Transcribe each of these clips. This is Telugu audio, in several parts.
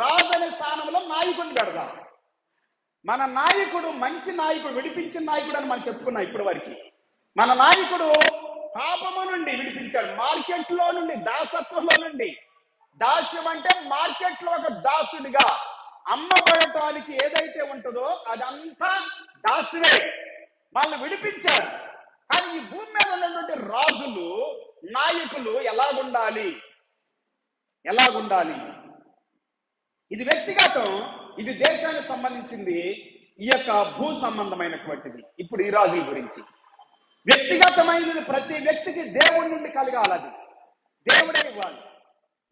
రాజు అనే స్థానంలో నాయకుడిని పెడదాం. మన నాయకుడు మంచి నాయకుడు, విడిపించిన నాయకుడు అని మనం చెప్పుకున్నాం ఇప్పటి వరకు. మన నాయకుడు పాపము నుండి విడిపించాడు, మార్కెట్లో నుండి, దాసత్వంలో నుండి. దాస్యం అంటే మార్కెట్లో ఒక దాసుడిగా అమ్మబడటానికి ఏదైతే ఉంటుందో అదంతా దాసుడే. వాళ్ళని విడిపించాడు. కానీ ఈ భూమి మీద ఉన్నటువంటి రాజులు, నాయకులు ఎలాగుండాలి? ఇది వ్యక్తిగతం, ఇది దేశానికి సంబంధించింది, ఈ యొక్క భూ సంబంధమైనటువంటిది. ఇప్పుడు ఈ రాజుల గురించి వ్యక్తిగతమైనది ప్రతి వ్యక్తికి దేవుడి నుండి కలగాలది, దేవుడే ఇవ్వాలి.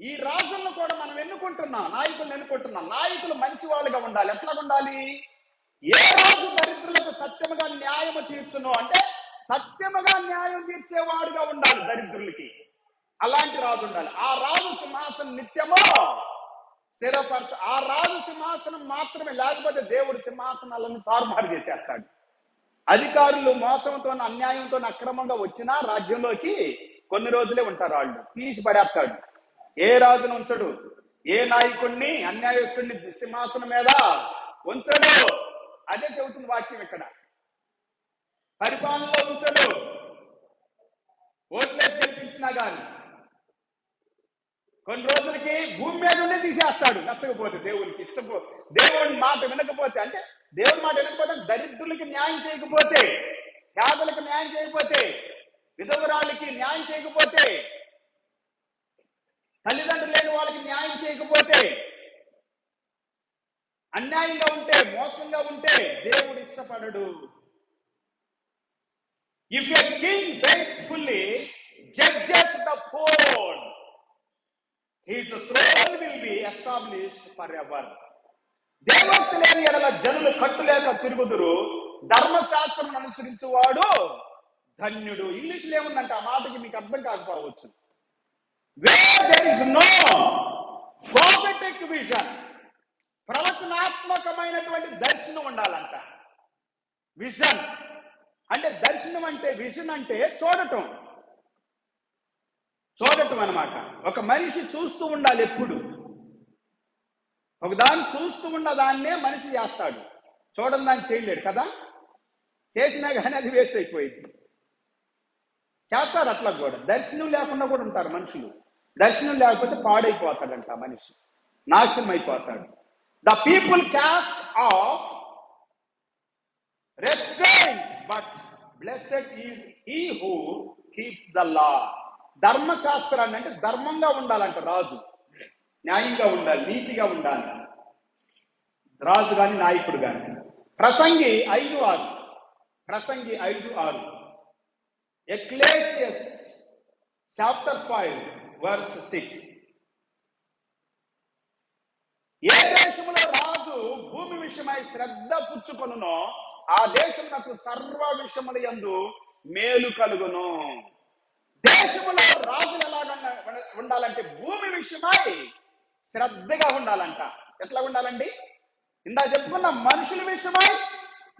ఈ రాజులను కూడా మనం ఎన్నుకుంటున్నాం, నాయకులను ఎన్నుకుంటున్నాం. నాయకులు మంచి వాళ్ళుగా ఉండాలి. ఎట్లా ఉండాలి? ఏ రాజు దరిద్రులకు సత్యముగా న్యాయము తీర్చును అంటే సత్యముగా న్యాయం తీర్చేవాడుగా ఉండాలి దరిద్రులకి. అలాంటి రాజు ఉండాలి. ఆ రాజు సింహాసనం నిత్యమో స్థిరపరచు. ఆ రాజు సింహాసనం మాత్రమే, లేకపోతే దేవుడి సింహాసనాలను తారుమారు చేసేస్తాడు. అధికారులు మోసంతో, అన్యాయంతో, అక్రమంగా వచ్చినా రాజ్యంలోకి కొన్ని రోజులే ఉంటారు. వాళ్ళు తీసి పడేస్తాడు. ఏ రాజును ఉంచడు, ఏ నాయకుడిని, అన్యాయస్తుడిని సింహాసనం మీద ఉంచడు. అదే చెబుతుంది వాక్యం ఇక్కడ. పరిపాలనలో ఉంచడు. ఓట్లేసి గెలిపించినా కానీ కొన్ని రోజులకి భూమి మీద ఉండే తీసేస్తాడు. నచ్చకపోతే, దేవుడికి దేవుడి మాట వినకపోతే, అంటే దేవుడి మాట వినకపోతే, దరిద్రులకి న్యాయం చేయకపోతే, పేదలకు న్యాయం చేయకపోతే, విధవరాళ్ళకి న్యాయం చేయకపోతే, తల్లిదండ్రులు లేని వాళ్ళకి న్యాయం చేయకపోతే, అన్యాయంగా ఉంటే, మోసంగా ఉంటే దేవుడు ఇష్టపడడు. If a king faithfully judges the poor, his throne will be established forever. దేవభక్తి లేని ఎడల జనులు కట్టులేక తిరుగుదురు, ధర్మశాస్త్రం అనుసరించువాడు ధన్యుడు. ఇంగ్లీష్లో ఏముందంటే ఆ మాటకి మీకు అర్థం కాకపోవచ్చు. Where there is no prophetic vision, ప్రవచనాత్మకమైనటువంటి దర్శనం ఉండాలంట. విజన్ అంటే, దర్శనం అంటే, విజన్ అంటే చూడటం అన్నమాట. ఒక మనిషి చూస్తూ ఉండాలి ఎప్పుడు. ఒకదాన్ని చూస్తూ ఉన్న దాన్నే మనిషి చేస్తాడు, చూడని దాన్ని చేయలేడు కదా. చేసినా కానీ అది వేస్ట్ అయిపోయింది. చేస్తారు అట్లా కూడా. దర్శనం లేకుండా కూడా ఉంటారు మనుషులు. దర్శనం లేకపోతే పాడైపోతాడంట మనిషి, నాశనం అయిపోతాడు. The people cast off restraint but blessed is he who keeps the law. ధర్మశాస్త్రాన్ని అంటే ధర్మంగా ఉండాలంట రాజు, న్యాయంగా ఉండాలి, నీతిగా ఉండాలి రాజు కానీ నాయకుడు కానీ. ప్రసంగి 5:6 ఎక్లేసియస్ చాప్టర్ 5:6. ఏ దేశంలో రాజు భూమి విషయమై శ్రద్ధ పుచ్చుకొనునో ఆ దేశమునకు సర్వ విషయముల యందు మేలు కలుగును. దేశంలో రాజులు ఎలాగ ఉండాలంటే భూమి విషయమై శ్రద్ధగా ఉండాలంట. ఎట్లా ఉండాలండి? ఇందా చెప్పుకున్న మనుషుల విషయమై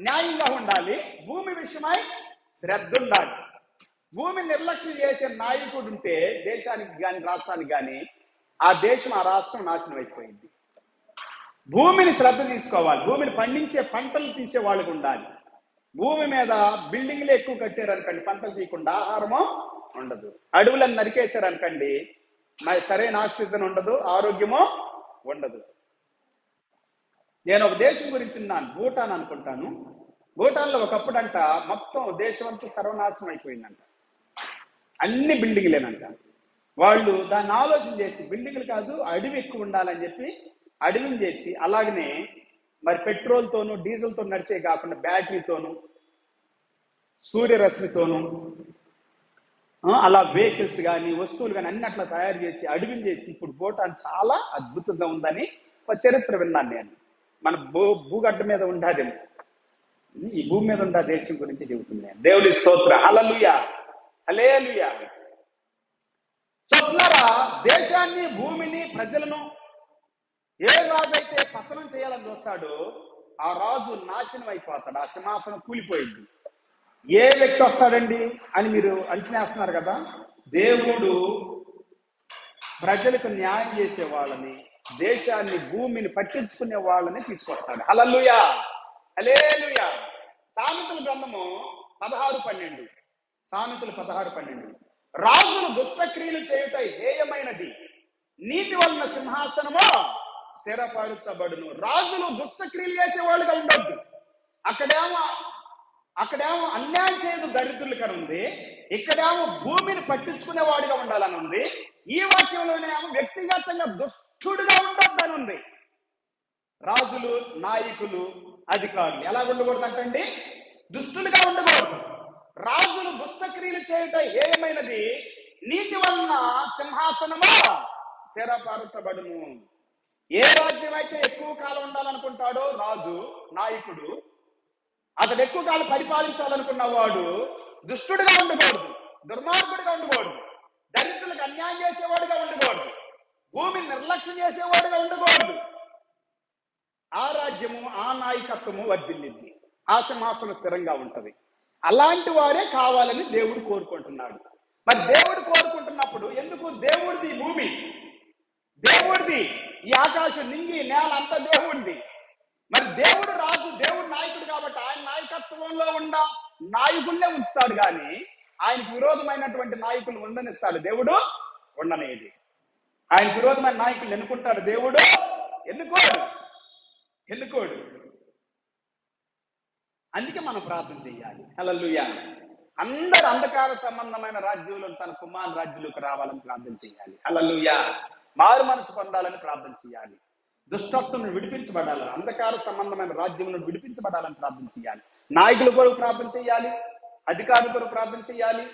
న్యాయంగా ఉండాలి, భూమి విషయమై శ్రద్ధ ఉండాలి. భూమి నిర్లక్ష్యం చేసే నాయకుడు ఉంటే దేశానికి కానీ రాష్ట్రానికి కానీ ఆ దేశం, ఆ రాష్ట్రం నాశనం అయిపోయింది. భూమిని శ్రద్ధ తీసుకోవాలి. భూమిని పండించే పంటలు తీసే వాళ్ళకు ఉండాలి. భూమి మీద బిల్డింగ్లు ఎక్కువ కట్టారనుకోండి, పంటలు తీయకుండా ఆహారమో ఉండదు. అడవులను నరికేశారనుకోండి, మరి సరైన ఆక్సిజన్ ఉండదు, ఆరోగ్యమో ఉండదు. నేను ఒక దేశం గురించి ఉన్నాను, భూటాన్ అనుకుంటాను. భూటాన్లో ఒకప్పుడు అంట మొత్తం దేశం అంతా సర్వనాశనం అయిపోయిందంట. అన్ని బిల్డింగ్లేనంట. వాళ్ళు దాన్ని ఆలోచన చేసి బిల్డింగ్లు కాదు అడవి ఎక్కువ ఉండాలని చెప్పి అడవిని చేసి, అలాగనే మరి పెట్రోల్తోనూ డీజిల్తో నడిచే కాకుండా బ్యాటరీతోనూ సూర్యరశ్మితోనూ అలా వెహికల్స్ కానీ వస్తువులు కానీ అన్ని అట్లా తయారు చేసి అడవిని చేసి ఇప్పుడు భూటాన్ చాలా అద్భుతంగా ఉందని ఒక చరిత్ర విన్నాను నేను. మన భూగడ్డ మీద ఉండాదేమో, ఈ భూమి మీద ఉండే దేశం గురించి చెబుతుంది. దేవుడి స్తోత్ర. హల్లెలూయా, హల్లెలూయా. చెప్తున్నారా? దేశాన్ని, భూమిని, ప్రజలను ఏ రాజు అయితే పతనం చేయాలని చూస్తాడో ఆ రాజు నాశనం అయిపోతాడు, ఆ సింహాసనం కూలిపోయింది. ఏ వ్యక్తి వస్తాడండి అని మీరు అంచనా వేస్తున్నారు కదా. దేవుడు ప్రజలకు న్యాయం చేసే వాళ్ళని, దేశాన్ని, భూమిని పట్టించుకునే వాళ్ళని తీసుకొస్తాడు. హల్లెలూయా, హల్లెలూయా. సామెతల గ్రంథము 16:12. సామెతలు 16:12. రాజులు దుష్టక్రియలు చేయుట హేయమైనది, నీతి వలన సింహాసనము స్థిరపరచబడును. రాజులు దుష్టక్రియలు చేసేవాళ్ళుగా ఉండొద్దు. అక్కడేమో అన్యాయం చేయదు దరిద్రులు కని ఉంది, ఇక్కడేమో భూమిని పట్టించుకునేవాడిగా ఉండాలని ఉంది. ఈ వాక్యంలోనేమో వ్యక్తిగతంగా దుష్టుడుగా ఉండొద్దని ఉంది. రాజులు, నాయకులు, అధికారులు ఎలా ఉండకూడదు అంటండి? దుష్టులుగా ఉండకూడదు. రాజులు దుష్టక్రియలు చేయట ఏమైనది, నీతి వలన సింహాసనము స్థిరపరచబడును. ఏ రాజ్యం అయితే ఎక్కువ కాలం ఉండాలనుకుంటాడో రాజు, నాయకుడు, అతడు ఎక్కువ కాలం పరిపాలించాలనుకున్నవాడు దుష్టుడిగా ఉండకూడదు, దుర్మార్గుడిగా ఉండకూడదు, దరిద్రులకు అన్యాయం చేసేవాడుగా ఉండకూడదు, భూమిని నిర్లక్ష్యం చేసేవాడుగా ఉండకూడదు. ఆ రాజ్యము, ఆ నాయకత్వము వర్ధిల్లింది, ఆ సింహాసనం స్థిరంగా ఉంటది. అలాంటి వారే కావాలని దేవుడు కోరుకుంటున్నాడు. మరి దేవుడు కోరుకుంటున్నప్పుడు ఎందుకు? దేవుడిది ఈ భూమి, దేవుడిది ఈ ఆకాశం, నింగి నేల అంతా దేవుడిది. మరి దేవుడు రాజు, దేవుడు నాయకుడు కాబట్టి ఆయన నాయకత్వంలో ఉన్న నాయకుల్నే ఉంచుతాడు, కానీ ఆయనకు విరోధమైనటువంటి నాయకులు ఉండనిస్తాడు దేవుడు? ఉండనేది. ఆయనకు విరోధమైన నాయకులు ఎన్నుకుంటాడు దేవుడు? ఎన్నుకోడు. అందుకే మనం ప్రార్థన చెయ్యాలి. హల్లెలూయా. అందరు అంధకార సంబంధమైన రాజ్యంలో తన కుమార్ రాజ్యంలోకి రావాలని ప్రార్థన చేయాలి. హల్లెలూయా. మారు మనసు పొందాలని ప్రార్థన చేయాలి. దుష్టత్వం విడిపించబడాలని, అంధకార సంబంధమైన రాజ్యం నుండి విడిపించబడాలని ప్రార్థన చేయాలి. నాయకుల కొరకు ప్రార్థన చేయాలి, అధికారుల కొరకు ప్రార్థన చేయాలి,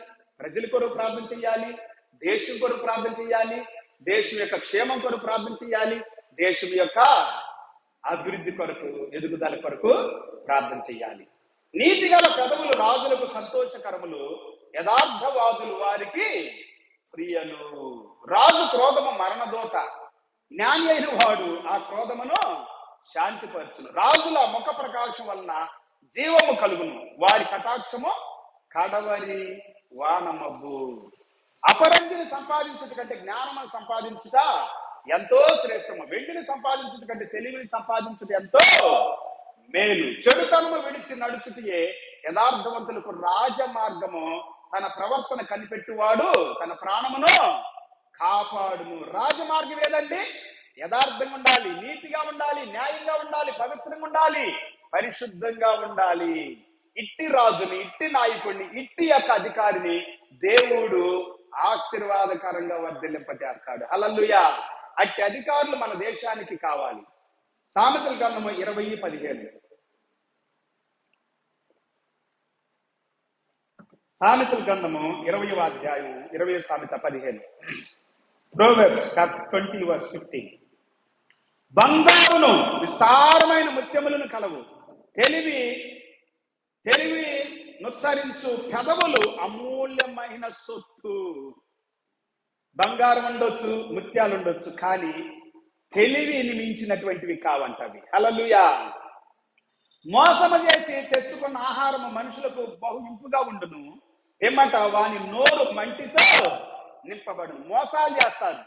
ప్రజల కొరకు ప్రార్థన చేయాలి, దేశం కొరకు ప్రార్థన చేయాలి, దేశం యొక్క క్షేమం కొరకు ప్రార్థన చేయాలి, దేశం యొక్క అభివృద్ధి కొరకు, ఎదుగుదల కొరకు ప్రార్థన చేయాలి. నీతిగల పెదవులు రాజులకు సంతోషకరములు, యథార్థవాదులు వారికి ప్రియలు. రాజు క్రోధము మరణదోత, జ్ఞాని అయిన వాడు ఆ క్రోధమును శాంతిపరచును. రాజుల ముఖ ప్రకాశం వలన జీవము కలుగును, వారి కటాక్షము కడవరి వానమబ్బు. అపరంజిని సంపాదించుట కంటే జ్ఞానమును సంపాదించుట ఎంతో శ్రేష్టము, వెండిని సంపాదించుట కంటే తెలివిని సంపాదించుట ఎంతో మేలు. చెడుతనము విడిచి నడుచుటయే యథార్థవంతులకు రాజమార్గము, తన ప్రవర్తన కనిపెట్టువాడు తన ప్రాణమును కాపాడును. రాజమార్గం ఏదండి? యథార్థంగా ఉండాలి, నీతిగా ఉండాలి, న్యాయంగా ఉండాలి, పవిత్రంగా ఉండాలి, పరిశుద్ధంగా ఉండాలి. ఇట్టి రాజుని, ఇట్టి నాయకుడిని, ఇట్టి యొక్క అధికారిని దేవుడు ఆశీర్వాదకరంగా వర్ధిల్లింపజేస్తాడు. హల్లెలూయా. అట్టి అధికారులు మన దేశానికి కావాలి. సామెతల గ్రంథము 20:15. సామెతల గ్రంథము 20వ అధ్యాయం 20 సామెత 15. Proverbs 20:15. బంగారును విస్తారమైన ముత్యములను కలవు, తెలివి నుచ్చరించు పెదవులు అమూల్యమైన సొత్తు. బంగారం ఉండొచ్చు, ముత్యాలు ఉండొచ్చు, కానీ తెలివిని మించినటువంటివి కావంటవి. హల్లెలూయా. మోసము చేసి తెచ్చుకున్న ఆహారము మనుషులకు బహు ఇంపుగా ఉండును, ఏమంట వాని నోరు మంటితో నింపబడును. మోసాలు చేస్తారు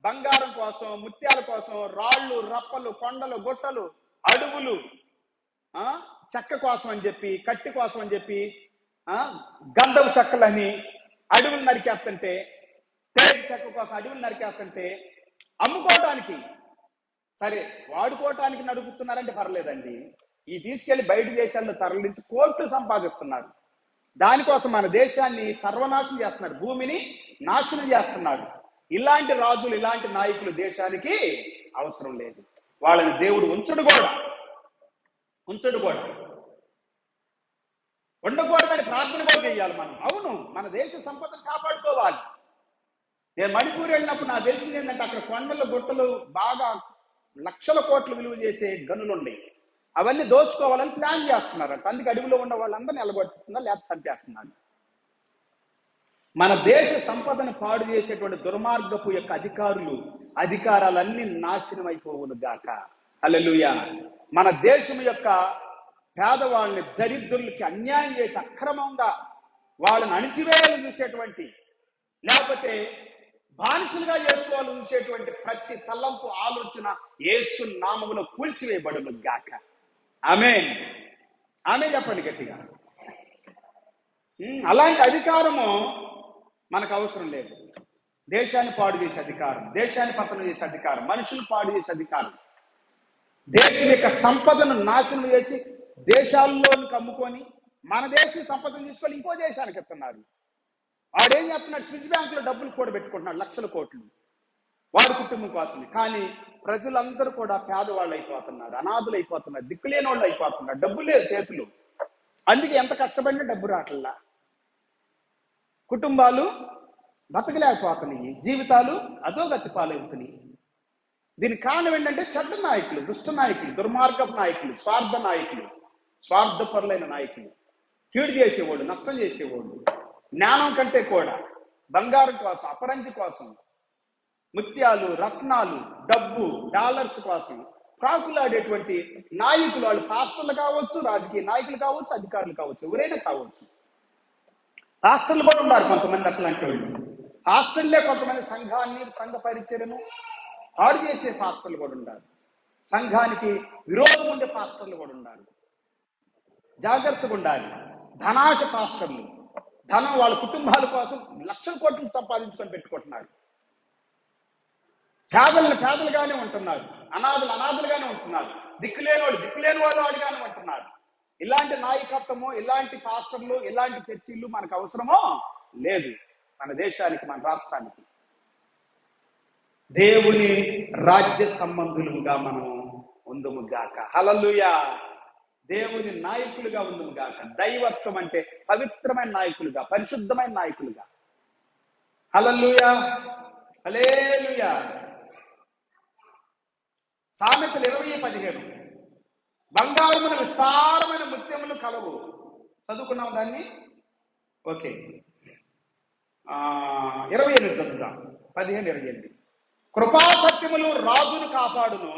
బంగారం కోసం, ముత్యాల కోసం. రాళ్ళు, రప్పలు, కొండలు, గుట్టలు, అడవులు, చెక్క కోసం అని చెప్పి, కట్టి కోసం అని చెప్పి, గంధపు చెక్కలని అడవులు నరికేస్తుంటే, తేటి చెక్క కోసం అడవులు నరికేస్తుంటే అమ్ముకోవటానికి, సరే వాడుకోవటానికి నడుపుతున్నారంటే పర్లేదండి, ఈ తీసుకెళ్లి బయట దేశాల్లో తరలించి కోట్లు సంపాదిస్తున్నారు. దానికోసం మన దేశాన్ని సర్వనాశనం చేస్తున్నాడు, భూమిని నాశనం చేస్తున్నాడు. ఇలాంటి రాజులు, ఇలాంటి నాయకులు దేశానికి అవసరం లేదు. వాళ్ళని దేవుడు ఉంచడు కూడా ఉండకూడదని ప్రార్థన కూడా చేయాలి మనం. అవును, మన దేశ సంపదను కాపాడుకోవాలి. నేను మణిపూర్ వెళ్ళినప్పుడు నాకు తెలిసింది ఏంటంటే, అక్కడ కొండలు, గుట్టలు, బాగా లక్షల కోట్లు విలువ చేసే గనులు ఉన్నాయి. అవన్నీ దోచుకోవాలని ప్లాన్ చేస్తున్నారు. అందుకే అడవిలో ఉన్న వాళ్ళందరూ నిలబడుతున్నారు, లేకపోతే చంపేస్తున్నారు. మన దేశ సంపదను పాడు చేసేటువంటి దుర్మార్గపు యొక్క అధికారాలన్నీ నాశనం అయిపోవును గాక. హల్లెలూయా. మన దేశం యొక్క పేదవాళ్ళని, దరిద్రులకి అన్యాయం చేసి అక్రమంగా వాళ్ళని అణిచివేయాలని చూసేటువంటి, లేకపోతే బానిసలుగా చేసుకోవాలి ఉంచేటువంటి ప్రతి తలంపు ఆలోచన యేసు నామములో కూల్చివేయబడును గాక. ఆమేన్. ఆమేన్ చెప్పండి గట్టిగా. అలాంటి అధికారము మనకు అవసరం లేదు. దేశాన్ని పాడు చేసే అధికారం, దేశాన్ని పతనం చేసే అధికారం, మనుషులు పాడు చేసే అధికారం, దేశం యొక్క సంపదను నాశనం చేసి దేశాల్లోనికి అమ్ముకొని మన దేశం సంపదను తీసుకొని ఇంకో దేశానికి ఇస్తున్నారు. వాడేం చేస్తున్నాడు? స్విచ్ బ్యాంకులో డబ్బులు కూడా పెట్టుకుంటున్నాడు, లక్షల కోట్లు వాడి కుటుంబం కోసం. కానీ ప్రజలందరూ కూడా పేదవాళ్ళు అయిపోతున్నారు, అనాథులు అయిపోతున్నారు, దిక్కులేని వాళ్ళు అయిపోతున్నారు. డబ్బు లేదు చేతులు, అందుకే ఎంత కష్టపడినా డబ్బు రావట్లా. కుటుంబాలు బతకలేకపోతున్నాయి, జీవితాలు అధోగతి పాలవుతున్నాయి. దీనికి కారణం ఏంటంటే చెడ్డ నాయకులు, దుష్ట నాయకులు, దుర్మార్గపు నాయకులు, స్వార్థ నాయకులు, స్వార్థపరులైన నాయకులు, కీడు చేసేవాళ్ళు, నష్టం చేసేవాళ్ళు, జ్ఞానం కంటే కూడా బంగారం కోసం, అపరంజి కోసం, ముత్యాలు, రత్నాలు, డబ్బు, డాలర్స్ కోసం ప్రాకులాడేటువంటి నాయకులు. వాళ్ళు పాస్టర్లు కావచ్చు, రాజకీయ నాయకులు కావచ్చు, అధికారులు కావచ్చు, ఎవరైనా కావచ్చు. పాస్టర్లు కూడా ఉన్నారు కొంతమంది అట్లాంటి వాళ్ళు. పాస్టర్లే కొంతమంది సంఘాన్ని, సంఘ పరిచర్యను పాడు చేసే పాస్టర్లు కూడా ఉన్నారు. సంఘానికి విరోధం ఉండే పాస్టర్లు కూడా ఉన్నారు. జాగ్రత్తగా ఉండాలి. ధనాశ పాస్టర్లు, ధనం వాళ్ళ కుటుంబాల కోసం లక్షల కోట్లు సంపాదించుకొని పెట్టుకుంటున్నారు. పేదలుగానే ఉంటున్నారు, అనాథులుగానే ఉంటున్నారు, దిక్కులేని వాళ్ళు వాడిగానే ఉంటున్నారు. ఇలాంటి నాయకత్వము, ఇలాంటి పాస్టర్లు, ఇలాంటి చర్చిలు మనకు అవసరమో లేదు మన దేశానికి, మన రాష్ట్రానికి. దేవుని రాజ్య సంబంధులుగా మనం ఉందుముగాక. హల్లెలూయా. దేవుని నాయకులుగా ఉందుముగాక. దైవత్వం అంటే పవిత్రమైన నాయకులుగా, పరిశుద్ధమైన నాయకులుగా. హల్లెలూయా, హల్లెలూయా. సామెతలు 20:17. బంగారమున విస్తారమైన ముత్యములు కలవు. చదువుకున్నాం దాన్ని. ఓకే, 28 చదువుతాం. 15-28. కృపా సత్యములు రాజును కాపాడును,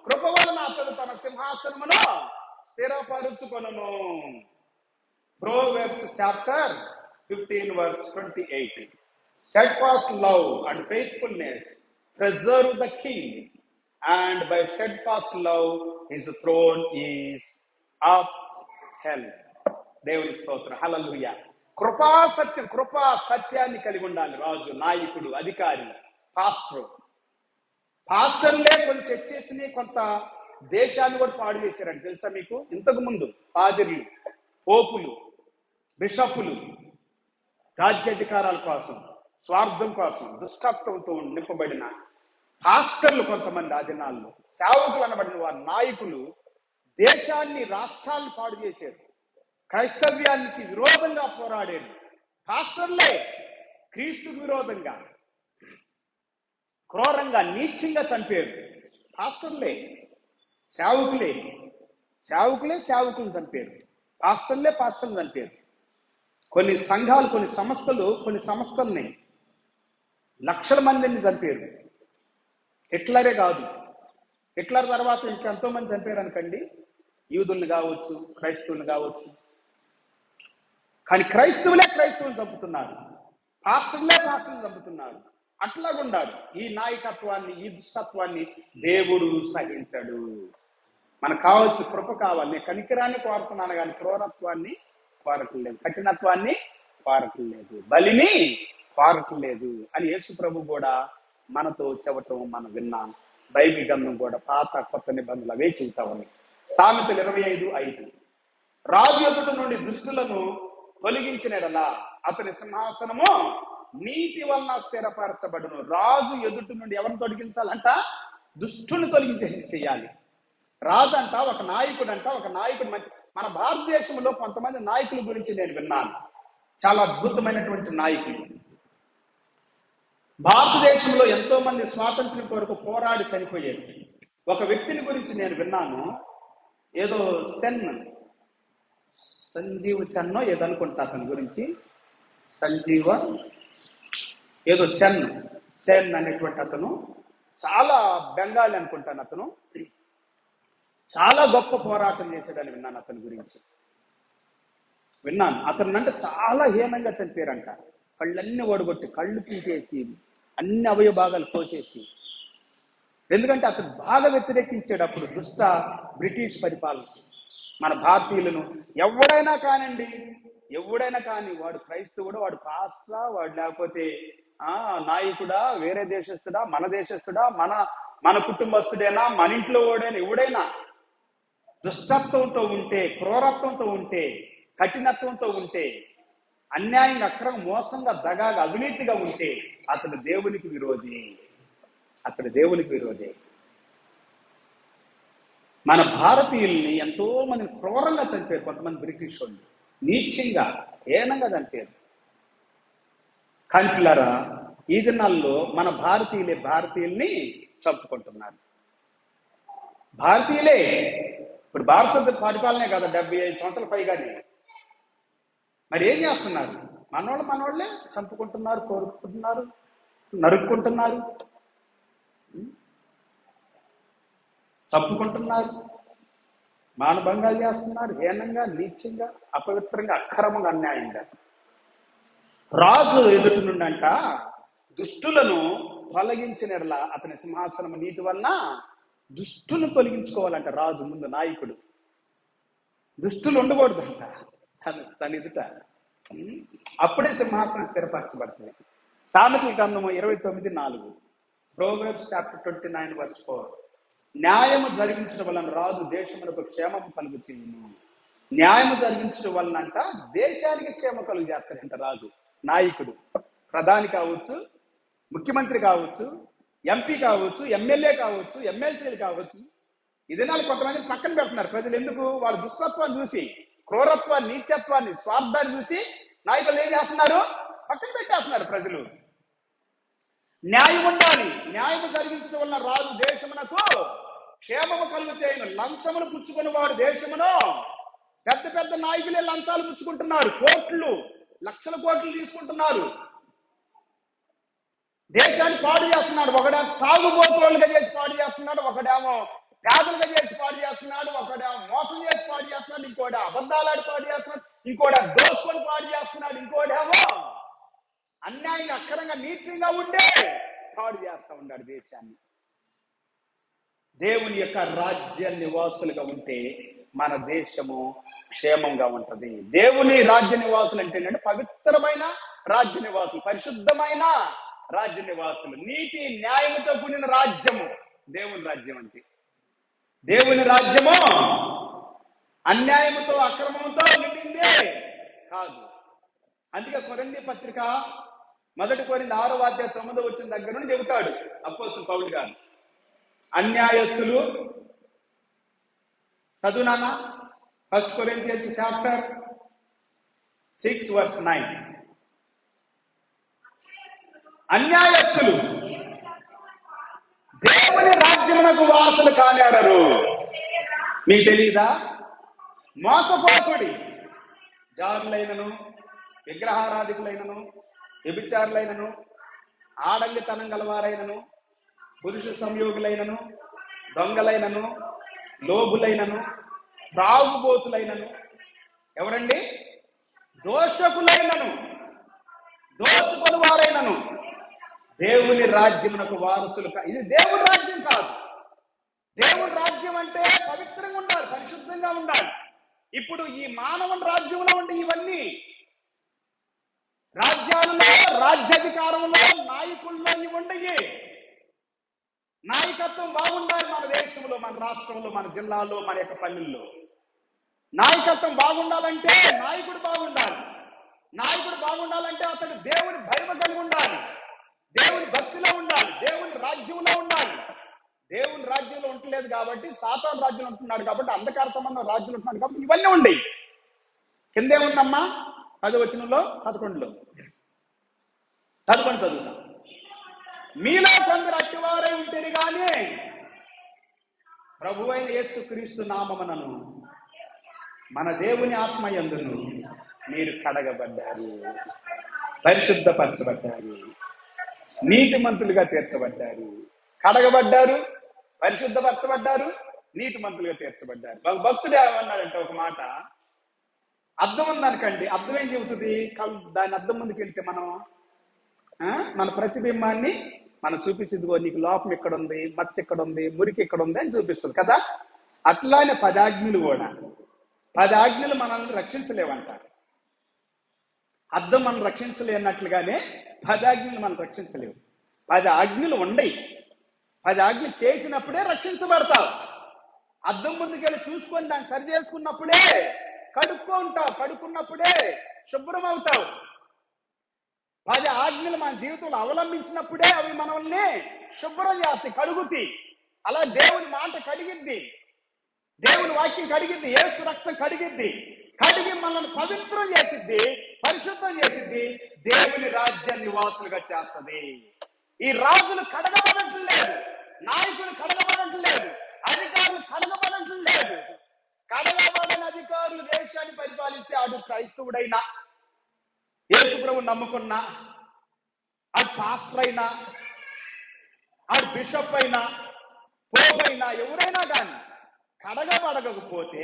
కృప వలన అతడు తన సింహాసనమును స్థిరపరుచుకొనును. Proverbs chapter 15:28. Steadfast love and faithfulness preserve the king, and by steadfast love his throne is upheld. దేవుని స్తోత్రం. హల్లెలూయా. కృపా సత్యాన్ని కలిగి ఉండాలి రాజు, నాయకుడు, అధికారి, పాస్టర్లే కొన్ని చర్చేసి కొంత దేశాన్ని కూడా పాడు చేశారంట. తెలుసా మీకు? ఇంతకు ముందు పాదిర్లు, పోపులు, బిషపులు రాజ్యాధికారాల కోసం, స్వార్థం కోసం, దుష్టత్వంతో నింపబడిన పాస్టర్లు కొంతమంది ఆ దినాల్లో, సేవకులు అనబడిన వారి నాయకులు దేశాన్ని, రాష్ట్రాన్ని పాడు చేశారు. క్రైస్తవ్యానికి విరోధంగా పోరాడారు. పాస్టర్లే క్రీస్తుకు విరోధంగా క్రూరంగా, నీచంగా చంపారు. పాస్టర్లే సేవకులను చంపారు. పాస్టర్లే పాస్టర్లు చంపారు. కొన్ని సంఘాలు, కొన్ని సంస్థల్ని లక్షల మందిని చంపారు. హిట్లరే కాదు, హిట్లర్ తర్వాత ఇంకెంతో మంది చంపారు అనుకండి. యూదుల్ని కావచ్చు, క్రైస్తవుల్ని కావచ్చు. కానీ క్రైస్తవులను చంపుతున్నారు, పాస్టర్లే పాస్టర్లు చంపుతున్నారు. అట్లాగుండాలి. ఈ నాయకత్వాన్ని, ఈ దుష్టత్వాన్ని దేవుడు సహించడు. మనకు కావాల్సిన కృప కావాలి. నేను కనికరాన్ని కోరుతున్నాను కానీ క్రూరత్వాన్ని కోరట్లేదు, కఠినత్వాన్ని కోరట్లేదు, బలిని కోరట్లేదు అని యేసు ప్రభు కూడా మనతో చెప్పటం మనం విన్నాం. బైబిల్ గ్రంథం కూడా పాత కొత్త నిబంధనలు అవే చెబుతా ఉన్నాయి. సామెతలు 25:5. రాజు ఎదుట నుండి దుష్టులను తొలగించినలా అతని సింహాసనము నీతి వలన స్థిరపరచబడును. రాజు ఎదుటి నుండి ఎవరిని తొలగించాలంట? దుష్టుని తొలగించేసి చేయాలి. రాజు అంట, ఒక నాయకుడు మంచి. మన భారతదేశంలో కొంతమంది నాయకుల గురించి నేను విన్నాను, చాలా అద్భుతమైనటువంటి నాయకులు. భారతదేశంలో ఎంతో మంది స్వాతంత్ర్యం కొరకు పోరాడి చనిపోయారు. ఒక వ్యక్తిని గురించి నేను విన్నాను, ఏదో సంజీవ్ సెన్నో ఏదో అనుకుంటా, అతని గురించి ఏదో సెన్ అనేటువంటి అతను, చాలా బెంగాలీ అనుకుంటాను. అతను చాలా గొప్ప పోరాటం చేసేదని విన్నాను. అతని గురించి విన్నాను. అతను అంటే చాలా హీనంగా చనిపోయారంట. కళ్ళన్నీ ఓడగొట్టి, కళ్ళు తీసేసి అన్ని అవయవ భాగాలు కోసేసి. ఎందుకంటే అతను బాగా వ్యతిరేకించాడు అప్పుడు దుష్ట బ్రిటిష్ పరిపాలన. మన భారతీయులను ఎవడైనా కానండి, ఎవడైనా కానీ, వాడు క్రైస్తవుడు, వాడు పాస్టరా, వాడు లేకపోతే నాయకుడా, వేరే దేశస్తుడా, మన దేశస్తుడా, మన మన కుటుంబస్తుడైనా, మన ఇంట్లో వాడైనా, ఎవడైనా దుష్టత్వంతో ఉంటే, క్రూరత్వంతో ఉంటే, కఠినత్వంతో ఉంటే, అన్యాయంగా, అక్రమ, మోసంగా, దగాగా, అవినీతిగా ఉంటే అతడు దేవునికి విరోధి. అతడు దేవునికి విరోధి. మన భారతీయుల్ని ఎంతో మంది క్రూరంగా చంపారు కొంతమంది బ్రిటిష్ వాళ్ళు, నీచంగా, హీనంగా చంపారు. కాన్పులారా, ఈ దినాల్లో మన భారతీయుల్ని చంపుకుంటున్నారు. భారతీయులే. ఇప్పుడు భారత పరిపాలనే కదా 75 సంవత్సరాల పైగానే. మరి ఏం చేస్తున్నారు? మనోళ్ళే చంపుకుంటున్నారు, కోరుకుంటున్నారు, నరుక్కుంటున్నారు, చంపుకుంటున్నారు, మానభంగాలు చేస్తున్నారు, హీనంగా, నీచంగా, అపవిత్రంగా, అక్రమంగా, అన్యాయంగా. రాజు ఎదుటి నుండంట దుష్టులను తొలగించినట్లా అతని సింహాసనం నీతి వలన దుష్టులను తొలగించుకోవాలంట రాజు ముందు, నాయకుడు. దుష్టులు ఉండకూడదంట తన ఎదుట. అప్పుడే సింహాసనం స్థిరపరచబడుతుంది. సామెతల గ్రంథము 29:4, ప్రోవర్బ్స్ చాప్టర్ 29:4. న్యాయము జరిగించడం వలన రాజు దేశములకు క్షేమము కలుగు చేయును. న్యాయము జరిగించడం వలన అంట దేశానికి క్షేమం కలుగు చేస్తాడంట రాజు. నాయకుడు, ప్రధాని కావచ్చు, ముఖ్యమంత్రి కావచ్చు, ఎంపీ కావచ్చు, ఎమ్మెల్యే కావచ్చు, ఎమ్మెల్సీలు కావచ్చు. ఇది నాలుగు కొంతమంది పక్కన పెడుతున్నారు ప్రజలు. ఎందుకు? వాళ్ళ దుష్టత్వాన్ని చూసి, క్రూరత్వాన్ని, నీచత్వాన్ని, స్వార్థాన్ని చూసి నాయకులు ఏం చేస్తున్నారు? పక్కన పెట్టేస్తున్నారు ప్రజలు. న్యాయం ఉండాలి. న్యాయము జరిగించడం వలన రాజు దేశమునకు క్షేమము కలుగు చేయను. లంచములు పుచ్చుకుని వాడు దేశమును, పెద్ద పెద్ద నాయకులే లంచాలు పుచ్చుకుంటున్నారు, కోట్లు, లక్షల కోట్లు తీసుకుంటున్నారు, దేశాన్ని పాడు చేస్తున్నాడు. ఒకడేమో తాగుబోతులుగా చేసి పాడు చేస్తున్నాడు, ఒకడేమో పేదలుగా చేసి పాడు చేస్తున్నాడు, ఒకడేమో మోసం చేసి పాడు చేస్తున్నాడు, ఇంకోటి అబద్ధాలాడి పాడు చేస్తున్నాడు, ఇంకోటి దోసుకొని పాడు చేస్తున్నాడు, ఇంకోటేమో అన్యాయంగా, అక్రంగా, నీచంగా ఉండే పాడు చేస్తా ఉన్నాడు దేశాన్ని. దేవుని యొక్క రాజ్య నివాసులుగా ఉంటే మన దేశము క్షేమంగా ఉంటది. దేవుని రాజ్య నివాసులు అంటే ఏంటంటే పవిత్రమైన రాజ్య నివాసులు, పరిశుద్ధమైన రాజ్య నివాసులు, నీతి న్యాయముతో కూడిన రాజ్యము దేవుని రాజ్యం. అంటే దేవుని రాజ్యము అన్యాయముతో, అక్రమంతో నిండిందే కాదు. అందుకే కొరింథీ పత్రిక 1 కొరింథీ 6:9 దగ్గర నుండి చెబుతాడు అపోస్తలుడు పౌలు గారు. అన్యాయస్తులు, చదువునానా, 1 కొరింథీయన్స్ చాప్టర్ 6:9. అన్యాయస్తులు దేవుని రాజ్యమునకు వారసులు కానేరరు. మీకు తెలియదా? మోసపోకుడి, జారులైనను, విగ్రహారాధికులైనను, వ్యభిచారులైనను, ఆడంగితనం గలవారైనను, పురుష సంయోగులైనను, దొంగలైనను, లోబులైనను, త్రాగుబోతులైనను, ఎవరండి? దోషకులైనను, దోచుకొని వారైనను దేవుని రాజ్యమునకు వారసులు. ఇది దేవుని రాజ్యం కాదు. దేవుని రాజ్యం అంటే పవిత్రంగా ఉండాలి, పరిశుద్ధంగా ఉండాలి. ఇప్పుడు ఈ మానవుని రాజ్యంలో ఉండే ఇవన్నీ, రాజ్యాలలో, రాజ్యాధికారంలో, నాయకుల్లో ఇవి ఉండయి. నాయకత్వం బాగుండాలి మన దేశంలో, మన రాష్ట్రంలో, మన జిల్లాలో, మన యొక్క పల్లెల్లో. నాయకత్వం బాగుండాలంటే నాయకుడు బాగుండాలి. నాయకుడు బాగుండాలంటే అతడు దేవుని భయం కలిగి ఉండాలి, దేవుని భక్తిలో ఉండాలి, దేవుని రాజ్యంలో ఉండాలి. దేవుని రాజ్యంలో ఉండలేదు కాబట్టి, సాతాను రాజ్యంలో ఉంటున్నాడు కాబట్టి, అంధకార సంబంధం రాజ్యంలో ఉంటున్నాడు కాబట్టి ఇవన్నీ ఉండయి. కిందే ఉందమ్మా 10వ వచనంలో, 11లో 11 చదువుతాం. మీలో కొందరు అట్టివారై ఉంటేనే కానీ ప్రభువైన యేసుక్రీస్తు నామమునను మన దేవుని ఆత్మయందును మీరు కడగబడ్డారు, పరిశుద్ధపరచబడ్డారు, నీతిమంతులుగా తీర్చబడ్డారు. కడగబడ్డారు, పరిశుద్ధపరచబడ్డారు, నీతిమంతులుగా తీర్చబడ్డారు. భక్తుడు ఏమన్నాడంటే ఒక మాట, అర్థం ఉందనుకండి. అర్థం ఏం చెబుతుంది? దాని అర్థం ముందుకు వెళ్తే మనం మన ప్రతిబింబాన్ని మనం చూపించిందిగో నీకు లోపం ఇక్కడ ఉంది, మచ్చ ఇక్కడ ఉంది, మురికి ఇక్కడ ఉంది అని చూపిస్తుంది కదా. అట్లానే 10 ఆజ్ఞలు కూడా, 10 ఆజ్ఞలు మనల్ని రక్షించలేవంట. అద్దం మనం రక్షించలేనట్లుగానే 10 ఆజ్ఞలు మనం రక్షించలేవు. 10 ఆజ్ఞలు ఉండయి. 10 ఆజ్ఞలు చేసినప్పుడే రక్షించబడతావు. అద్దం ముందుకెళ్ళి చూసుకొని దాన్ని సరి చేసుకున్నప్పుడే కడుక్కుంటావు, కడుక్కున్నప్పుడే శుభ్రం అవుతావు. 10 ఆజ్ఞలు మన జీవితంలో అవలంబించినప్పుడే అవి మనల్ని శుభ్రం చేస్తాయి, కడుగుతాయి. అలా దేవుని మాట కడిగిద్ది, దేవుని వాక్యం కడిగిద్ది, యేసు రక్తం కడిగిద్ది. కడిగి మనల్ని పవిత్రం చేసిద్ది, పరిశుద్ధం చేసిద్ది, దేవుని రాజ్య నివాసులుగా చేస్తుంది. ఈ రాజులు కడగబడటం లేదు, నాయకులు కడగబడటం లేదు, అధికారులు కడగబడటం లేదు. కడగబడని అధికారులు దేశాన్ని పరిపాలిస్తే అటు క్రైస్తవుడైనా, యేసు ప్రభువుని నమ్ముకున్నా, అటు పాస్టర్ అయినా, అటు బిషప్ అయినా, పోప్ అయినా, ఎవరైనా కానీ కడగబడకపోతే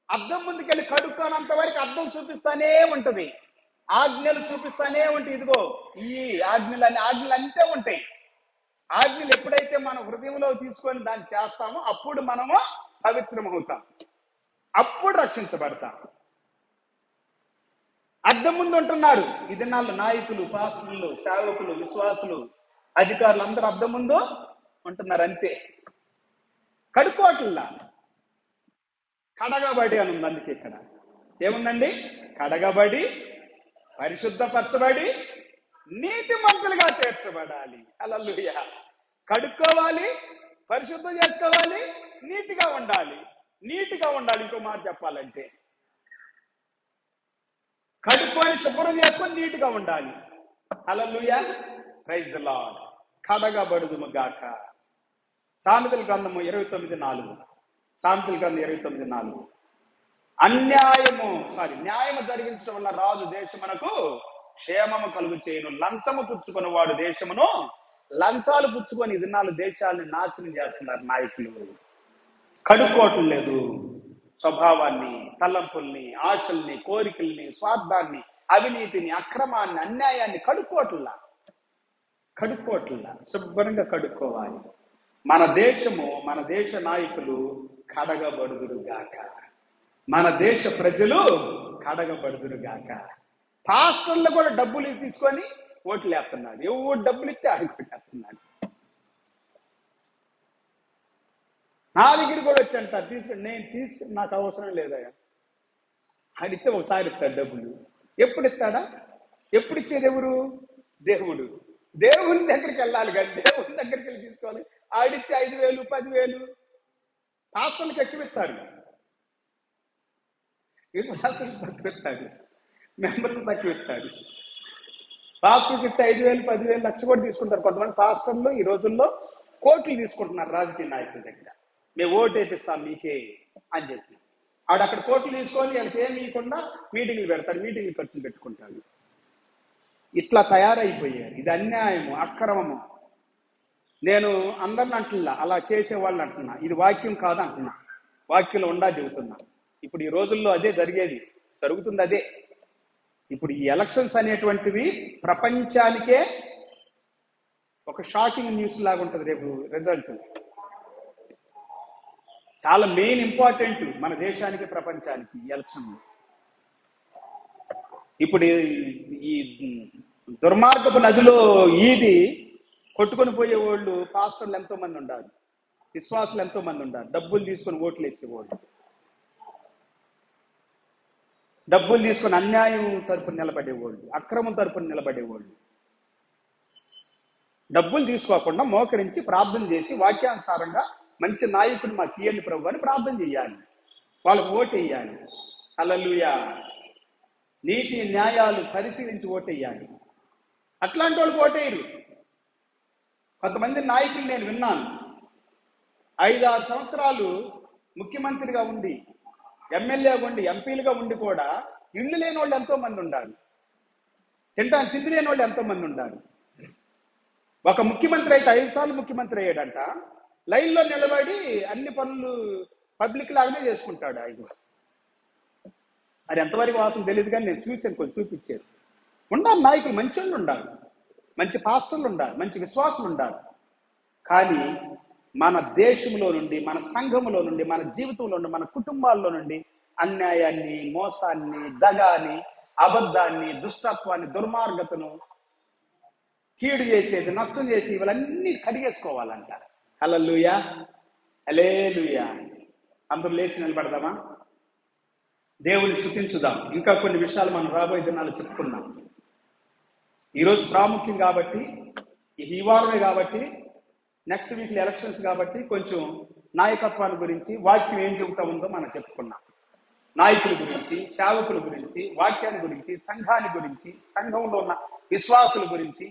అద్దం ముందుకెళ్ళి కడుక్కోనంత వరకు అద్దం చూపిస్తానే ఉంటది, ఆజ్ఞలు చూపిస్తానే ఉంటాయి. ఇదిగో ఈ ఆజ్ఞలు అంతే ఉంటాయి. ఆజ్ఞలు ఎప్పుడైతే మన హృదయంలో తీసుకొని దాన్ని చేస్తామో అప్పుడు మనము పవిత్రమవుతాం, అప్పుడు రక్షించబడతాం. అద్దం ముందు ఉంటున్నారు ఈ దినాల్లో నాయకులు, పాస్టర్లు, సేవకులు, విశ్వాసులు, అధికారులు అందరూ అద్దం ముందు ఉంటున్నారు అంతే. కడుక్కోవట్లా, కడగబడి అని ఉంది. అందుకే ఇక్కడ ఏముందండి? కడగబడి, పరిశుద్ధపరచబడి, నీతిమంతులుగా తీర్చబడాలి. హల్లెలూయా. కడుక్కోవాలి, పరిశుద్ధం చేసుకోవాలి, నీతిగా ఉండాలి. నీటిగా ఉండాలి. ఇంకో మాట చెప్పాలంటే కడుక్కొని శుభ్రం చేసుకొని నీటిగా ఉండాలి. హల్లెలూయా, ప్రైజ్ ది లార్డ్. కడగబడుదుము గాక. సామెతల గ్రంథము 29:4. సామెతల గ్రంథం 29:4. న్యాయము జరిగించడం వల్ల రాజు దేశమునకు క్షేమము కలుగు చేయను, లంచము పుచ్చుకొని వాడు దేశమును, లంచాలు పుచ్చుకొని దినాలు దేశాలను నాశనం చేస్తున్నారు నాయకులు. కడుక్కోవటం లేదు స్వభావాన్ని, తలంపుల్ని, ఆశల్ని, కోరికల్ని, స్వార్థాన్ని, అవినీతిని, అక్రమాన్ని, అన్యాయాన్ని కడుక్కోవట్లా. శుభ్రంగా కడుక్కోవాలి. మన దేశము, మన దేశ నాయకులు కడగబడుదురుగాక, మన దేశ ప్రజలు కడగబడుదురుగాక. పాస్టర్లు కూడా డబ్బులు తీసుకొని ఓట్లు వేస్తున్నాడు. ఎవరు డబ్బులు ఇస్తే ఆడుకుంటున్నాడు. నా దగ్గర కూడా వచ్చి అంటారు తీసుకుని, నేను తీసుకుని నాకు అవసరం లేదయ్యా. అడిగితే ఒకసారి ఇస్తాడు డబ్బులు. ఎప్పుడు ఇస్తాడా? ఎప్పుడు ఇచ్చేది ఎవరు? దేవుడు. దేవుని దగ్గరికి వెళ్ళాలి కానీ దేవుని దగ్గరికి వెళ్ళి తీసుకోవాలి. ఆడిచ్చే 5,000, 10,000 పాస్టర్లకు ఎక్కువ ఇస్తాడు, విశ్వాసులు తక్కువ ఇస్తాడు, మెంబర్స్ తక్కువ ఇస్తాడు. పాస్టర్కి ఇస్తే 5,000, 10,000, లక్ష కూడా తీసుకుంటారు కొంతమంది పాస్టర్లు. ఈ రోజుల్లో కోట్లు తీసుకుంటున్నారు రాజకీయ నాయకుల దగ్గర. మేము ఓటు వేపిస్తాం మీకే అని చెప్పి ఆడు అక్కడ కోట్లు తీసుకొని వాళ్ళకి ఏమి ఇవ్వకుండా మీటింగ్లు పెడతాడు, మీటింగ్లు ఖర్చులు పెట్టుకుంటాడు. ఇట్లా తయారైపోయారు. ఇది అన్యాయము, అక్రమము. నేను అందరిని అంటున్నా, అలా చేసేవాళ్ళని అంటున్నా. ఇది వాక్యం కాదు అంటున్నా, వాక్యంలో ఉండా చెబుతున్నా. ఇప్పుడు ఈ రోజుల్లో అదే జరుగుతుంది అదే. ఇప్పుడు ఈ ఎలక్షన్స్ అనేటువంటివి ప్రపంచానికే ఒక షాకింగ్ న్యూస్ లాగా ఉంటుంది. రేపు రిజల్ట్ చాలా మెయిన్ ఇంపార్టెంట్ మన దేశానికి, ప్రపంచానికి ఈ ఎలక్షన్. ఇప్పుడు ఈ దుర్మార్గపు నదిలో ఈది కొట్టుకొని పోయే వాళ్ళు పాస్టర్లు ఎంతో మంది ఉండాలి, విశ్వాసులు ఎంతో మంది ఉండాలి. డబ్బులు తీసుకొని ఓట్లు వేసేవాళ్ళు, డబ్బులు తీసుకొని అన్యాయం తరపున నిలబడేవాళ్ళు, అక్రమం తరపున నిలబడేవాళ్ళు. డబ్బులు తీసుకోకుండా మోకరించి ప్రార్థన చేసి వాక్యానుసారంగా మంచి నాయకుడు మాకు తీయండి ప్రభు అని ప్రార్థన చేయాలి, వాళ్ళకు ఓటు వేయాలి. హల్లెలూయా. నీతి న్యాయాలు పరిశీలించి ఓటేయాలి. అట్లాంటి వాళ్ళకి ఓటేయరు. కొంతమంది నాయకులు నేను విన్నాను, 5-6 సంవత్సరాలు ముఖ్యమంత్రిగా ఉండి, ఎమ్మెల్యేగా ఉండి, ఎంపీలుగా ఉండి కూడా ఇల్లు లేని వాళ్ళు ఎంతో మంది ఉండాలి, తిండి లేని వాళ్ళు ఎంతో మంది ఉండాలి. ఒక ముఖ్యమంత్రి అయితే 5 సార్లు ముఖ్యమంత్రి అయ్యాడంట. లైన్లో నిలబడి అన్ని పనులు పబ్లిక్ లాగానే చేసుకుంటాడు ఆయన. అది ఎంతవరకు వాసన తెలియదు కానీ నేను చూశాను, కొంచెం చూపించారు. ఉండాలి నాయకులు, మంచి వాళ్ళు ఉండాలి. మంచి పాస్టర్లు ఉండాలి, మంచి విశ్వాసులు ఉండాలి. కానీ మన దేశంలో నుండి, మన సంఘములో నుండి, మన జీవితంలో నుండి, మన కుటుంబాల్లో నుండి అన్యాయాన్ని, మోసాన్ని, దగాని, అబద్ధాన్ని, దుష్టత్వాన్ని, దుర్మార్గతను, కీడు చేసేది, నష్టం చేసి ఇవన్నీ కడిగేసుకోవాలంట. హల్లెలూయా, హల్లెలూయా. అందరూ లేచి నిలబడదామా? దేవుని స్తుతించుదాం. ఇంకా కొన్ని విషయాలు మనం రాబోయే దినాలు చెప్పుకున్నాం. ఈరోజు ప్రాముఖ్యం కాబట్టి, ఈ వారమే కాబట్టి, నెక్స్ట్ వీక్లో ఎలక్షన్స్ కాబట్టి కొంచెం నాయకత్వాన్ని గురించి, వాక్యం ఏం చెబుతా ఉందో మనం చెప్పుకున్నాం. నాయకుల గురించి, సేవకుల గురించి, వాక్యాన్ని గురించి, సంఘాన్ని గురించి, సంఘంలో ఉన్న విశ్వాసుల గురించి.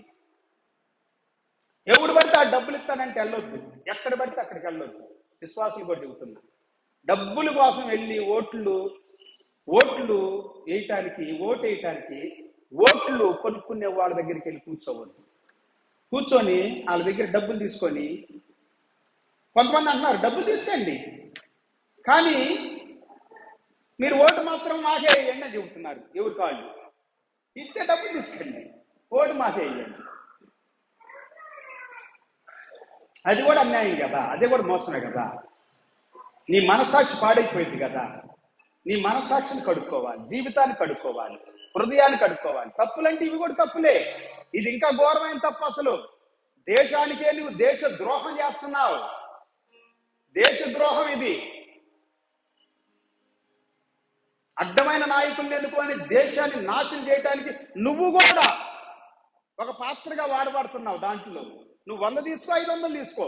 ఎవడు పడితే ఆ డబ్బులు ఇస్తానంటే వెళ్ళొద్దు, ఎక్కడ పడితే అక్కడికి వెళ్ళొద్దు. విశ్వాసులు కూడా చెబుతున్నా, డబ్బుల కోసం వెళ్ళి ఓట్లు వేయటానికి, ఓట్లు కొనుక్కునే వాళ్ళ దగ్గరికి వెళ్ళి కూర్చోవద్దు. కూర్చొని వాళ్ళ దగ్గర డబ్బులు తీసుకొని, కొంతమంది అంటున్నారు డబ్బులు తీసుకోండి కానీ మీరు ఓటు మాత్రం మాకే వేయండి అని చెబుతున్నారు. ఎవరు కాళ్ళు ఇస్తే డబ్బులు తీసుకోండి, ఓటు మాకే వేయండి. అది కూడా అన్యాయం కదా, అది కూడా మోసమే కదా. నీ మనసాక్షి పాడైపోయింది కదా. నీ మనసాక్షిని కడుక్కోవాలి, జీవితాన్ని కడుక్కోవాలి, హృదయాన్ని కడుక్కోవాలి. తప్పులంటే ఇవి కూడా తప్పులే. ఇది ఇంకా ఘోరమైన తప్పు. అసలు దేశానికే నువ్వు దేశ ద్రోహం చేస్తున్నావు. దేశ ద్రోహం ఇది. అడ్డమైన నాయకుల్ని ఎన్నుకొని దేశాన్ని నాశనం చేయడానికి నువ్వు కూడా ఒక పాత్రగా వాడబడుతున్నావు. దాంట్లో నువ్వు 100 తీసుకో, 500 తీసుకో,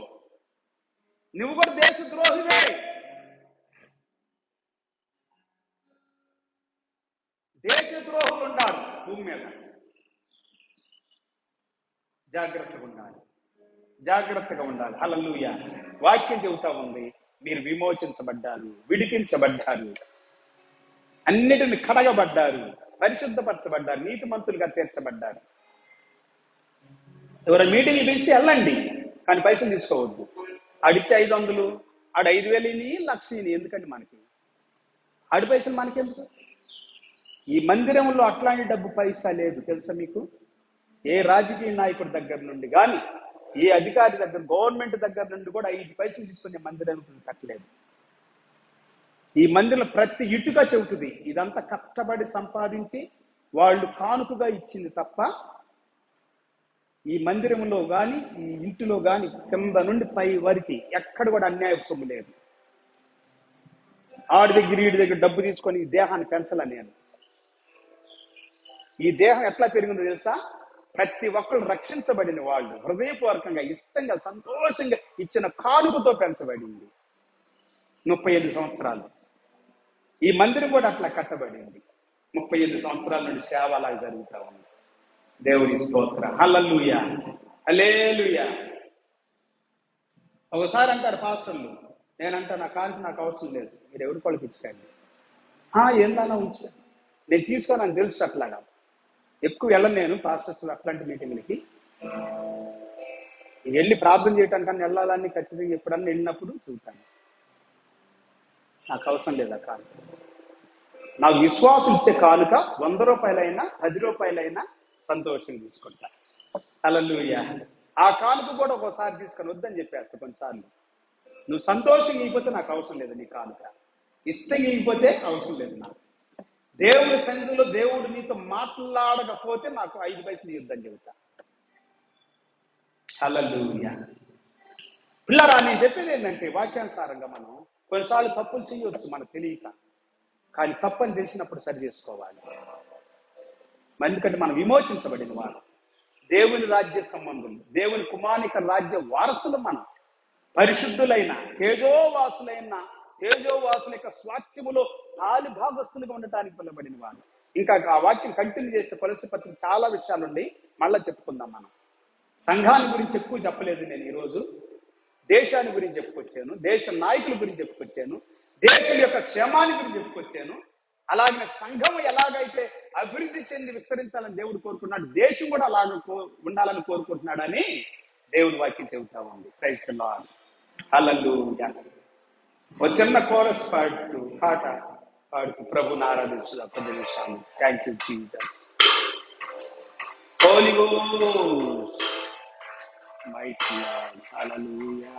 నువ్వు కూడా దేశ ద్రోహివే. దేశ ద్రోహులు ఉండాలి భూమి మీద. జాగ్రత్తగా ఉండాలి. హల్లెలూయా. వాక్యం చెబుతా ఉంది, మీరు విమోచించబడ్డారు, విడిపించబడ్డారు, అన్నిటిని కడగబడ్డారు, పరిశుద్ధపరచబడ్డారు, నీతిమంతులుగా తీర్చబడ్డారు. ఎవరైనా మీటింగ్లు పిలిచి వెళ్ళండి, కానీ పైసలు తీసుకోవద్దు. ఆడిచ్చే 500, ఆడు 5,000 1,00,000 ఎందుకండి మనకి? ఆడి పైసలు మనకెందుకు? ఈ మందిరంలో అట్లాంటి డబ్బు పైసా లేదు తెలుసా మీకు? ఏ రాజకీయ నాయకుడి దగ్గర నుండి కానీ, ఏ అధికారి దగ్గర, గవర్నమెంట్ దగ్గర నుండి కూడా 5 పైసలు తీసుకునే మందిరం కట్టలేదు. ఈ మందిరంలో ప్రతి ఇటుక చెబుతుంది, ఇదంతా కష్టపడి సంపాదించి వాళ్ళు కానుకగా ఇచ్చింది తప్ప ఈ మందిరంలో కానీ, ఈ ఇంటిలో కానీ కింద నుండి పై వరకు ఎక్కడ కూడా అన్యాయ సొమ్ము లేదు. ఆడి దగ్గర, వీడి దగ్గర డబ్బు తీసుకొని ఈ దేహాన్ని పెంచాల నేను. ఈ దేహం ఎట్లా పెరిగిందో తెలుసా? ప్రతి ఒక్కరు రక్షించబడిన వాళ్ళు హృదయపూర్వకంగా, ఇష్టంగా, సంతోషంగా ఇచ్చిన కానుకతో పెంచబడింది. 38 సంవత్సరాలు ఈ మందిరం కూడా అట్లా కట్టబడింది. 38 సంవత్సరాల నుండి సేవ అలాగే జరుగుతూ ఉంది. దేవుని స్తోత్రం. హల్లెలూయా, హల్లెలూయా. ఒకసారి అంటారు పాస్టర్లు, నేనంటా నా కానుక నాకు అవసరం లేదు, మీరు ఎవరి కొలకు ఇచ్చుకోండి. ఏందన్నా ఉంచు, నేను తీసుకోని నాకు తెలుసు. అట్లాగా ఎక్కువ వెళ్ళను నేను పాస్టర్స్ అట్లాంటి మీటింగ్లకి. వెళ్ళి ప్రార్థన చేయటానికన్నా వెళ్ళాలని ఖచ్చితంగా ఎప్పుడన్నా వెళ్ళినప్పుడు చూస్తాను. నాకు అవసరం లేదు ఆ కానుక. నాకు విశ్వాసం ఇచ్చే కానుక 100 రూపాయలైనా 10 రూపాయలైనా సంతోషంగా తీసుకుంటా. హల్లెలూయా. ఆ కానుక కూడా ఒక్కోసారి తీసుకొని వద్దని చెప్పేస్తా కొన్నిసార్లు. నువ్వు సంతోషంగా ఇగిపోతే నాకు అవసరం లేదు నీ కానుక, ఇష్టంగా ఇగిపోతే అవసరం లేదు నాకు. దేవుడి సన్నిధిలో దేవుడు నీతో మాట్లాడకపోతే నాకు 5 పైసలు ఇద్దని చెబుతా. హల్లెలూయా. పిల్లరా, నేను చెప్పేది ఏంటంటే వాక్యానుసారంగా మనం కొన్నిసార్లు తప్పులు చేయవచ్చు మనకు తెలియక, కానీ తప్పని తెలిసినప్పుడు సరి చేసుకోవాలి. ఎందుకంటే మనం విమోచించబడిన వారు, దేవుని రాజ్య సంబంధులు, దేవుని కుమానిక రాజ్య వారసులు. మనం పరిశుద్ధులైన తేజోవాసుల యొక్క స్వాస్థ్యములో పాలి భాగస్తులుగా ఉండటానికి పిలువబడిన వారు. ఇంకా ఆ వాక్యం కంటిన్యూ చేసే కొలస్సీ పత్రిక చాలా విషయాలుండి మళ్ళా చెప్పుకుందాం. మనం సంఘాన్ని గురించి ఎక్కువ చెప్పలేదు నేను ఈరోజు. దేశాన్ని గురించి చెప్పుకొచ్చాను, దేశ నాయకుల గురించి చెప్పుకొచ్చాను, దేశం యొక్క క్షేమాన్ని గురించి చెప్పుకొచ్చాను. అలాగే సంఘం ఎలాగైతే అభివృద్ధి చెంది విస్తరించాలని దేవుడు కోరుకున్నాడు, దేశం కూడా అలాగ ఉండాలని కోరుకుంటున్నాడని దేవుని వాక్యం చెబుతా ఉంది. Praise the Lord. హల్లెలూయా. ఒక చిన్న కోరస్ పాడుతూ ప్రభుని ఆరాధించుదాం 10 నిమిషాలు. Thank you Jesus. Oh Holy Ghost. Mighty Lord. Hallelujah.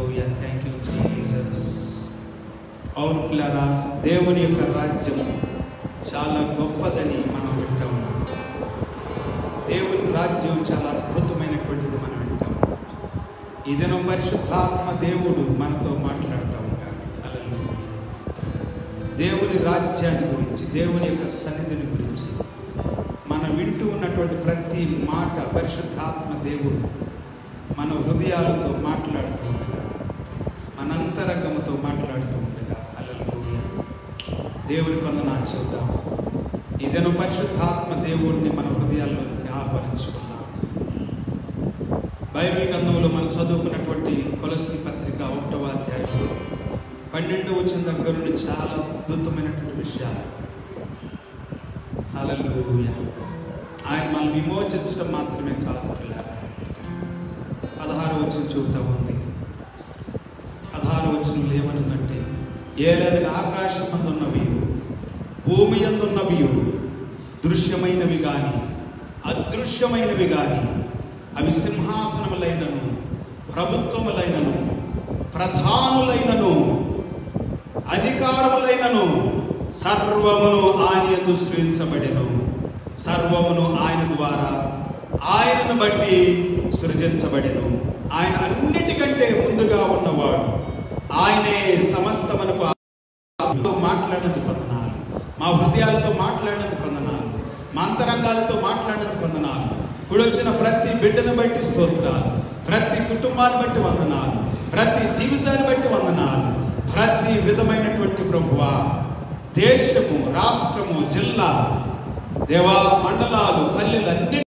Hallelujah. Thank you Jesus. అవును పిల్లరా, దేవుని యొక్క రాజ్యం చాలా గొప్పదని మనం వింటా ఉన్నాం. దేవుని రాజ్యం చాలా అద్భుతమైనటువంటిది మనం వింటాం. ఈ దినం పరిశుద్ధాత్మ దేవుడు మనతో మాట్లాడుతూ ఉంటాడు. హల్లెలూయా. దేవుని రాజ్యాన్ని గురించి, దేవుని యొక్క సన్నిధిని గురించి మనం వింటూ ఉన్నటువంటి ప్రతి మాట పరిశుద్ధాత్మ దేవుడు మన హృదయాలతో మాట్లాడుతూ ఉండగా, మన అంతరంగముతో మాట్లాడుతూ ఉండగా, హల్లెలూయా, దేవుని వందనాలు చెబుతాం. ఈ దినం పరిశుద్ధాత్మ దేవుడిని మన హృదయాల్లోకి ఆహ్వానించుకున్నాం. బైబిల్ గ్రంథంలో మనం చదువుకున్నటువంటి కొలస్సీ పత్రిక 1వ అధ్యాయంలో 12వ వచనం దగ్గర నుండి చాలా అద్భుతమైనటువంటి విషయాలు. హల్లెలూయా. ఆయన మనల్ని విమోచించడం మాత్రమే కాదు, 16వ వచనం చెబుతా ఉంది. 16వ వచనంలో ఏమనుందంటే, ఏలైన ఆకాశం అందున్నవి, భూమి అందున్నవి, దృశ్యమైనవి కానీ అదృశ్యమైనవి కానీ, అవి సింహాసనములైనను, ప్రభుత్వములైనను, ప్రధానులైనను, అధికారములైనను, సర్వమును ఆయన యందు సృజించబడెను. సర్వమును ఆయన ద్వారా, ఆయనను బట్టి సృజించబడెను. ఆయన అన్నిటికంటే ముందుగా ఉన్నవాడు. ఆయనే సమస్తమునకు మాట్లాడినందుకు వందనాలు. మా హృదయాలతో మాట్లాడినందుకు వందనాలు. మా అంతరంగాలతో మాట్లాడినందుకు వందనాలు. ఇప్పుడు వచ్చిన ప్రతి బిడ్డను బట్టి స్తోత్రాలు. ప్రతి కుటుంబాన్ని బట్టి వందనాలు. ప్రతి జీవితాన్ని బట్టి వందనాలు. ప్రతి విధమైనటువంటి ప్రభువా, దేశము, రాష్ట్రము, జిల్లా, దేవా, మండలాలు, పల్లెలు అన్ని